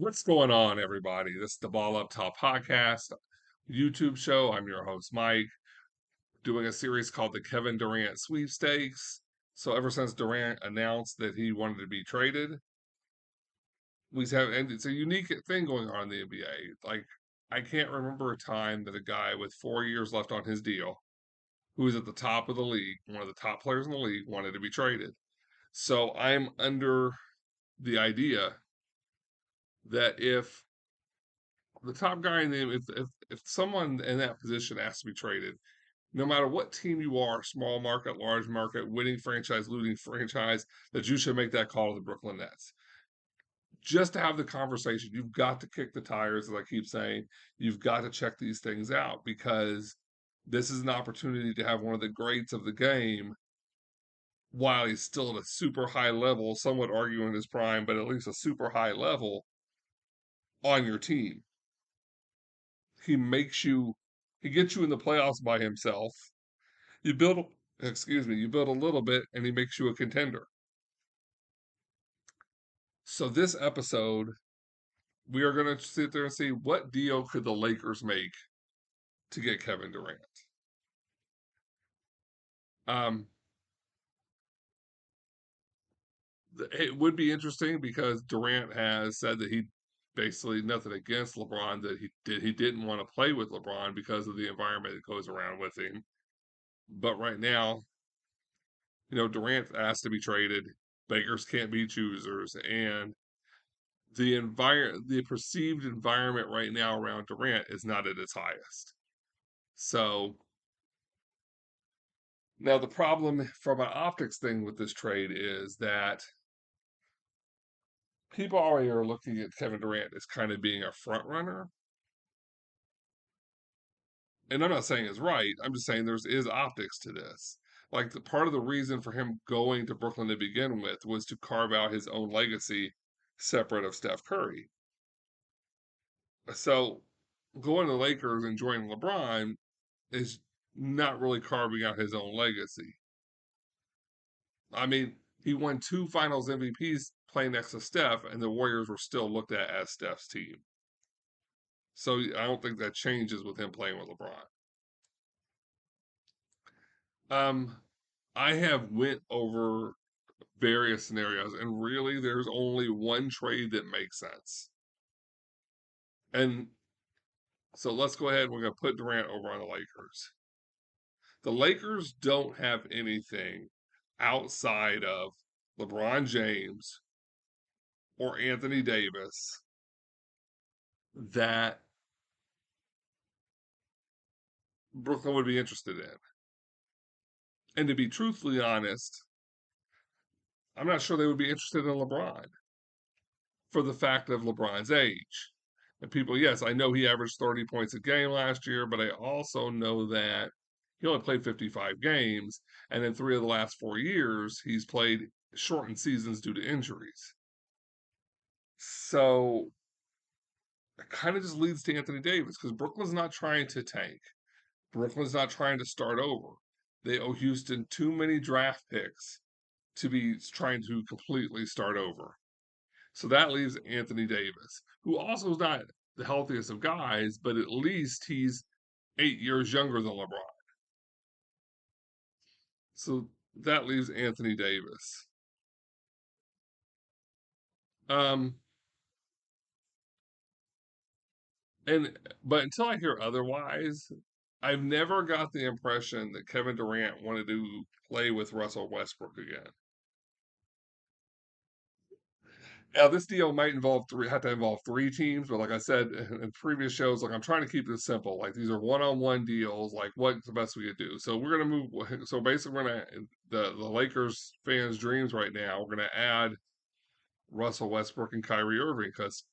What's going on, everybody? This is the Ball Up Top podcast, YouTube show. I'm your host, Mike, doing a series called the Kevin Durant Sweepstakes. So, ever since Durant announced that he wanted to be traded, and it's a unique thing going on in the NBA. Like, I can't remember a time that a guy with 4 years left on his deal, who is at the top of the league, one of the top players in the league, wanted to be traded. So, I'm under the idea that if the top guy in the if someone in that position has to be traded, no matter what team you are, small market, large market, winning franchise, losing franchise, that you should make that call to the Brooklyn Nets. Just to have the conversation, you've got to kick the tires, as I keep saying. You've got to check these things out because this is an opportunity to have one of the greats of the game while he's still at a super high level, somewhat arguing his prime, but at least a super high level on your team. He makes you, he gets you in the playoffs by himself. You build, you build a little bit, and he makes you a contender. So this episode, we are going to sit there and see what deal could the Lakers make to get Kevin Durant. Um, it would be interesting because Durant has said that he basically nothing against LeBron, that he didn't want to play with LeBron because of the environment that goes around with him. But right now, Durant asked to be traded. Bakers can't be choosers, and the perceived environment right now around Durant is not at its highest. So now the problem from an optics thing with this trade is that people already are looking at Kevin Durant as kind of being a front runner. And I'm not saying it's right. I'm just saying is optics to this. Like the part of the reason for him going to Brooklyn to begin with was to carve out his own legacy separate of Steph Curry. So going to the Lakers and joining LeBron is not really carving out his own legacy. I mean, he won two finals MVPs playing next to Steph, and the Warriors were still looked at as Steph's team. So I don't think that changes with him playing with LeBron. Um, I have went over various scenarios, and really, there's only one trade that makes sense. And so let's go ahead. We're going to put Durant over on the Lakers. The Lakers don't have anything outside of LeBron James or Anthony Davis that Brooklyn would be interested in. And to be truthfully honest, I'm not sure they would be interested in LeBron for the fact of LeBron's age. And people, yes, I know he averaged 30 points a game last year, but I also know that he only played 55 games. And in 3 of the last 4 years, he's played shortened seasons due to injuries. So it kind of just leads to Anthony Davis because Brooklyn's not trying to tank. Brooklyn's not trying to start over. They owe Houston too many draft picks to be trying to completely start over. So that leaves Anthony Davis, who also is not the healthiest of guys, but at least he's 8 years younger than LeBron. So that leaves Anthony Davis. Um, but until I hear otherwise, I've never got the impression that Kevin Durant wanted to play with Russell Westbrook again. Now, this deal might have to involve three teams, but like I said in previous shows, like I'm trying to keep this simple. Like these are one-on-one deals. Like what's the best we could do? So we're gonna move. So basically, we're gonna the Lakers fans' dreams right now. We're gonna add Russell Westbrook and Kyrie Irving because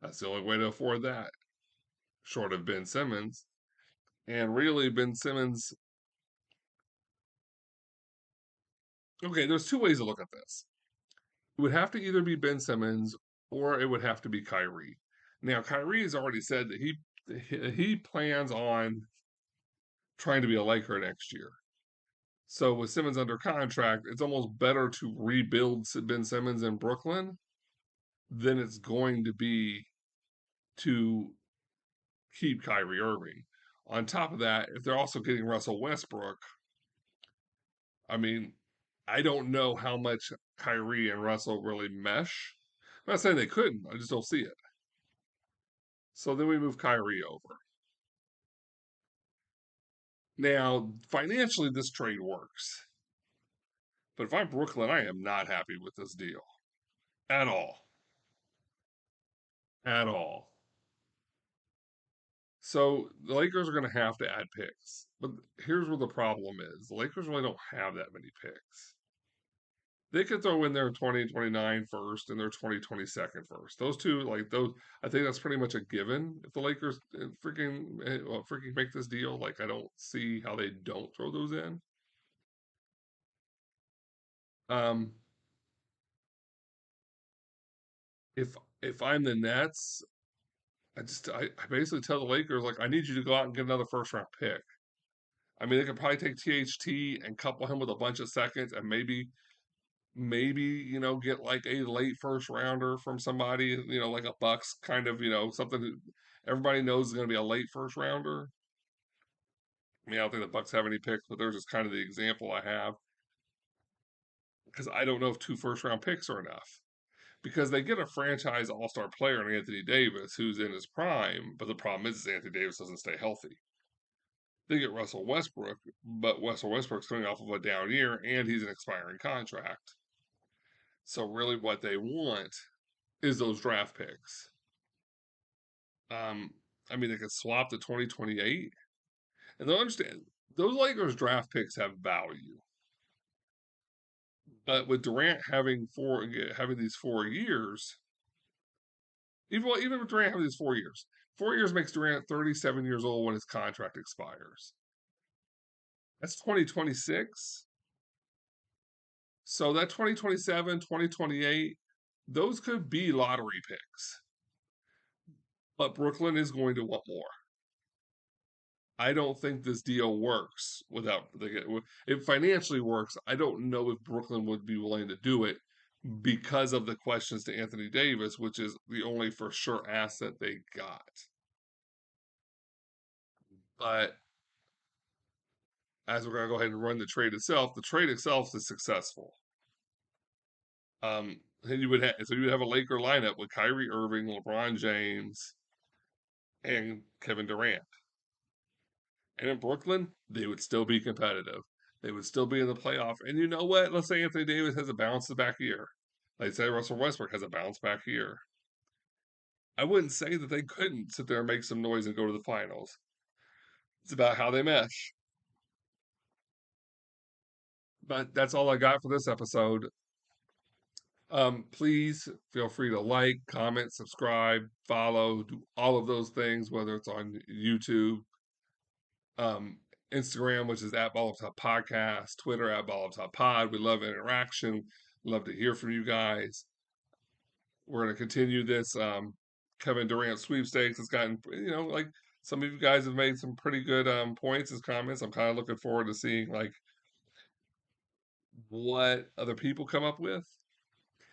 that's the only way to afford that, short of Ben Simmons. And really, Ben Simmons. Okay, there's two ways to look at this. It would have to either be Ben Simmons or it would have to be Kyrie. Now, Kyrie has already said that he plans on trying to be a Laker next year. So with Simmons under contract, it's almost better to rebuild Ben Simmons in Brooklyn than it's going to be to keep Kyrie Irving. On top of that, if they're also getting Russell Westbrook, I mean, I don't know how much Kyrie and Russell really mesh. I'm not saying they couldn't, I just don't see it. So then we move Kyrie over. Now, financially, this trade works. But if I'm Brooklyn, I am not happy with this deal at all. At all. So the Lakers are going to have to add picks. But here's where the problem is: the Lakers really don't have that many picks. They could throw in their 2029 first and their 2022 first. Those two, like those, I think that's pretty much a given. If the Lakers freaking make this deal, like I don't see how they don't throw those in. Um, if if I'm the Nets, I basically tell the Lakers like I need you to go out and get another first round pick. I mean, they could probably take THT and couple him with a bunch of seconds and maybe get like a late first rounder from somebody, like a Bucks kind of, something that everybody knows is going to be a late first rounder. I mean, I don't think the Bucks have any picks, but there's just kind of the example I have because I don't know if two first round picks are enough because they get a franchise all star player in Anthony Davis who's in his prime, but the problem is Anthony Davis doesn't stay healthy. They get Russell Westbrook, but Russell Westbrook's coming off of a down year and he's an expiring contract. So really, what they want is those draft picks. Um, I mean, they could swap to 2028, and they'll understand those Lakers draft picks have value. But with Durant having these 4 years, even with Durant having these 4 years, 4 years makes Durant 37 years old when his contract expires. That's 2026. So that 2027, 2028, those could be lottery picks. But Brooklyn is going to want more. I don't think this deal works without it financially works. I don't know if Brooklyn would be willing to do it because of the questions to Anthony Davis, which is the only for sure asset they got. But as we're gonna go ahead and run the trade itself is successful. Then you would have a Laker lineup with Kyrie Irving, LeBron James, and Kevin Durant. And in Brooklyn, they would still be competitive. They would still be in the playoff. And you know what? Let's say Anthony Davis has a bounce back year. Let's say Russell Westbrook has a bounce back year. I wouldn't say that they couldn't sit there and make some noise and go to the finals. It's about how they mesh. But that's all I got for this episode. Please feel free to like, comment, subscribe, follow, do all of those things, whether it's on YouTube, um, Instagram, which is at Ball of Top Podcast, Twitter at Ball of Top Pod. We love interaction. Love to hear from you guys. We're going to continue this Kevin Durant Sweepstakes. It's gotten, like some of you guys have made some pretty good points as comments. I'm kind of looking forward to seeing like what other people come up with.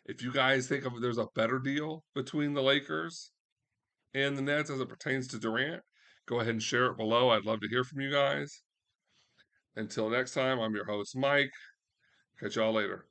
If you guys think of there's a better deal between the Lakers and the Nets as it pertains to Durant, go ahead and share it below. I'd love to hear from you guys. Until next time, I'm your host, Mike. Catch y'all later.